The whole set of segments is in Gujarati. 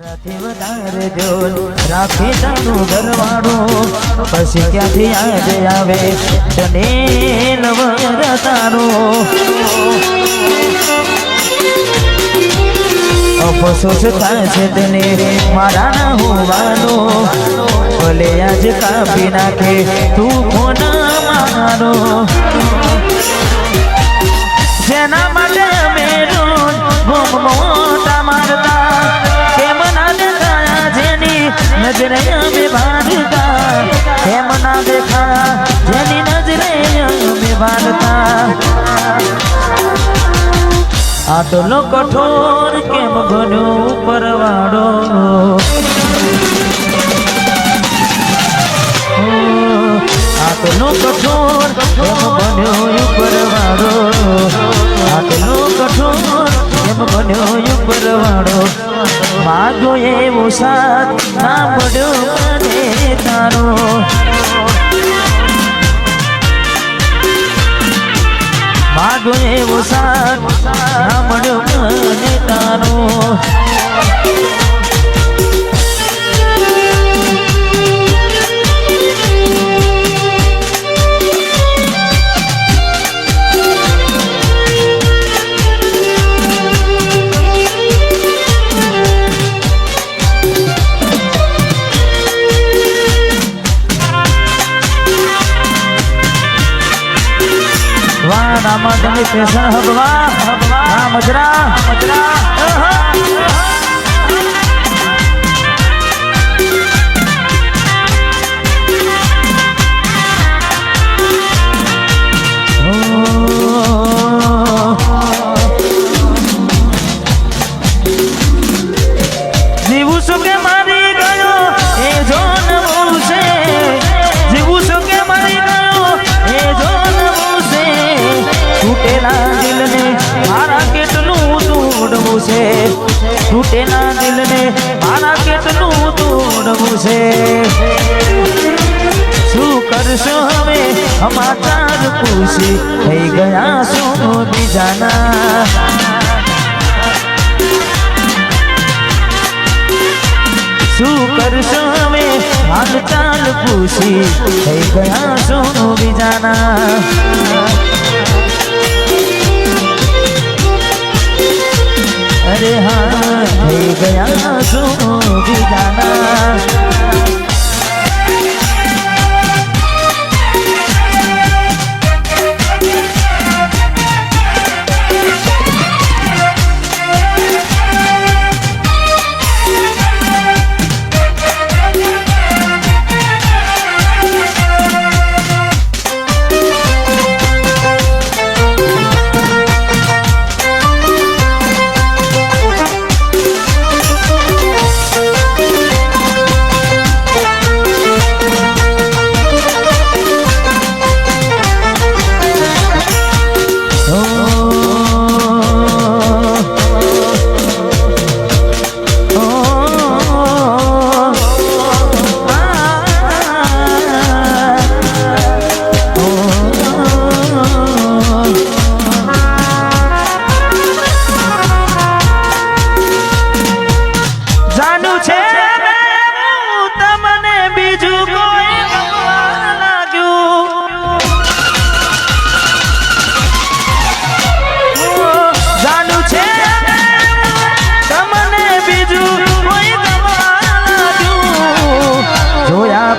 મારાથી વધારે જો રાખે તારું ઘરવાળું પછી ક્યાંથી આજે આવે તને લવર તારો અફસોસ થાય છે તને મારા ના હોવાનો ભલે આજ કાપી નાખે તું ફોન મારો જેના માટે અમે રોજ મોટા મારતા કેમ ના દેખાયા જેની નજરે અમે બાંધતા કેમ ના દેખાયા જેની નજરે અમે બાંધતા આટલો કઠોર કેમ બન્યો પરવાડો આટલો કઠોર કેમ બન્યો પરવાડો આટલો કઠોર કેમ બન્યો પરવાડો માગો એવો સાથ ના મળ્યો મને તારો માગો એવો સાથ ના મળ્યો મને તારો રામચંદ્ર સ્ટેશન હબવા રામજરા જીવું છું કે મારી ગયો એ જો નવું છે જીવું છું કે મારી ગયો એ જો તૂટેલા દિલને મારા કેટલું તોડવું છે તૂટેલા દિલને મારા કેટલું તોડવું છે શું કરશો હવે સમાચાર પૂછી થઈ ગયા શું બીજાના શું કરશો હવે હાલચાલ પૂછી થઈ ગયા શું બીજાના अरे हाँ થઈ ગયા શું બીજાના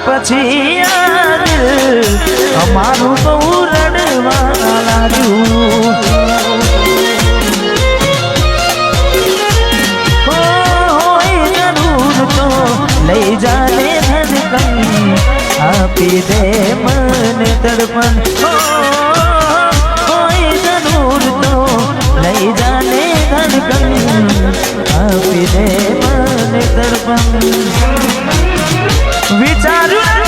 પછી અમારું બહુ રડવા લાગ્યું હોય જરૂર તો લઈ જાને ધડકન આપી દે મને તડપન હોય જરૂર તો લઈ જાને ધડકન આપી દે મને તડપન વિચાર્યું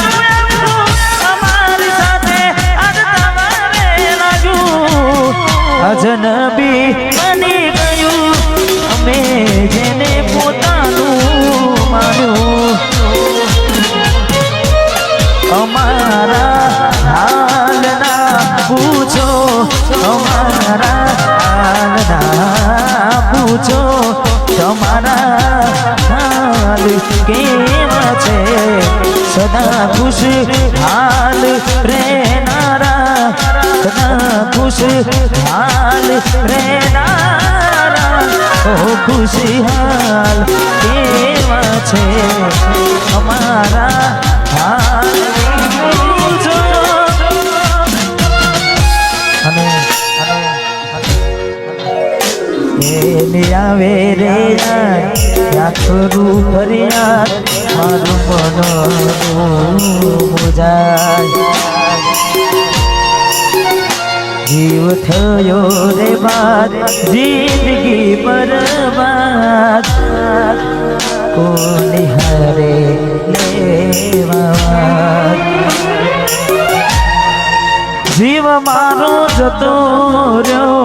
અમારી સાથે આજ તમારે લાગ્યું અજનબી બની ગયું અમે જેને પોતાનું માન્યું અમારા હાલના પૂછો અમારા હાલના પૂછો તમારા કેવા છે સદા ખુશ હાલ રહેનારા સદા ખુશ હાલ રહેનારા ઓ ખુશહાલ કેવા છે અમારા હાલ આવે રે ક્યાં કરું ફરિયાદ મારું મન મુજાય જીવ થયો રે બાદ જિંદગી બરબાદ કોની હરે લેવા જીવ મારો જતો રહ્યો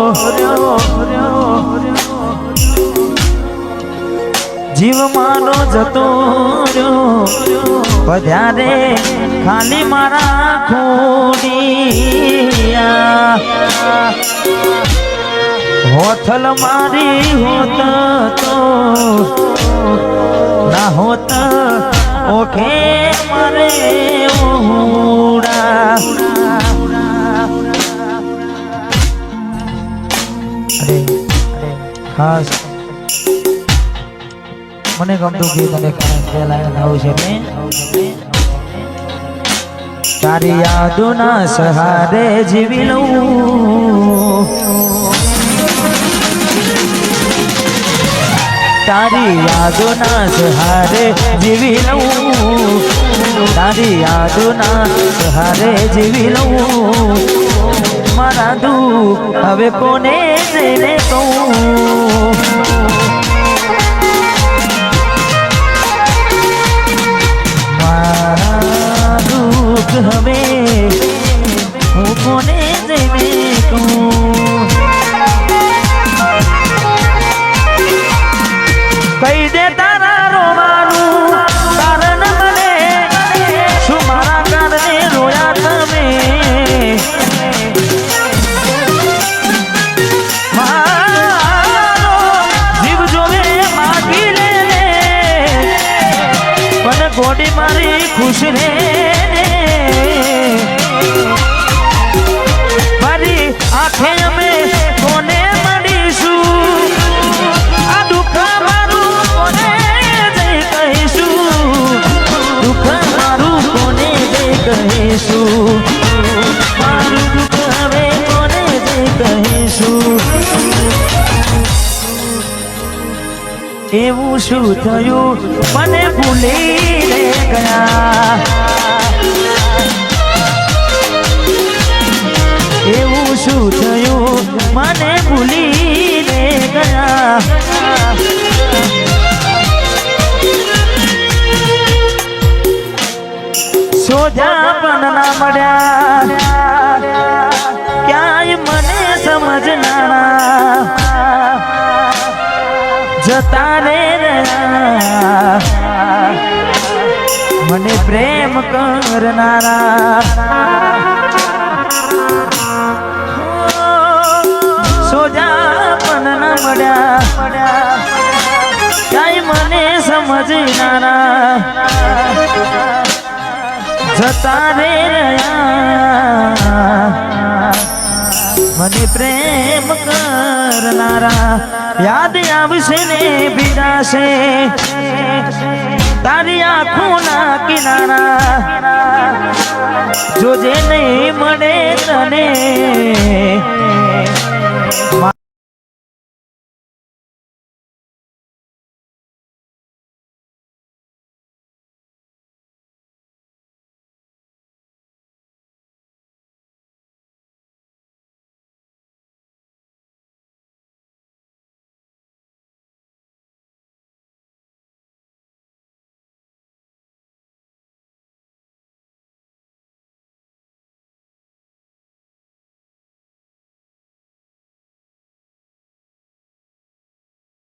જીવ મારો જતો રહ્યો પધારે ખાલી મારા ખોડિયા હોથલ મારી હોત તો ના હોત ઓખે મારે ઓહુડા ખાસ મને ગમતું ગીત અને આવું છે તારી યાદોના સહારે જીવી લઉં તારી યાદોના સહારે જીવી લઉં તારી યાદોના સહારે જીવી લઉં મારા દુઃખ હવે કોને જઈને કહું હવે હું કોને જઈને કહું કહી દે તારા રોવાનું કારણ મને શું મારા કારણે રોયા તમે મારો જીવ જોવે માગી લે પણ ગોડી મારી ખુશ રે મારી આંખે અમે કોને મળીશું આ દુઃખ મારું કોને જઈ કહીશું દુઃખ મારું કોને જઈ કહીશું મારું દુઃખ હવે કોને જઈ કહીશું એવું શું થયું મને ભૂલી ગયા એવું શું થયું મને ભૂલીને ગયા સોજા પણ ના મળ્યા ક્યાંય મને સમજનારા જતા રે રહ્યા મને પ્રેમ કરનારા ક્યાંય મને સમજનારા જતા રે રહ્યા મને પ્રેમ કરનારા યાદ આવશે ને પીડાશે તારી આંખોના કિનારા જોજે નહીં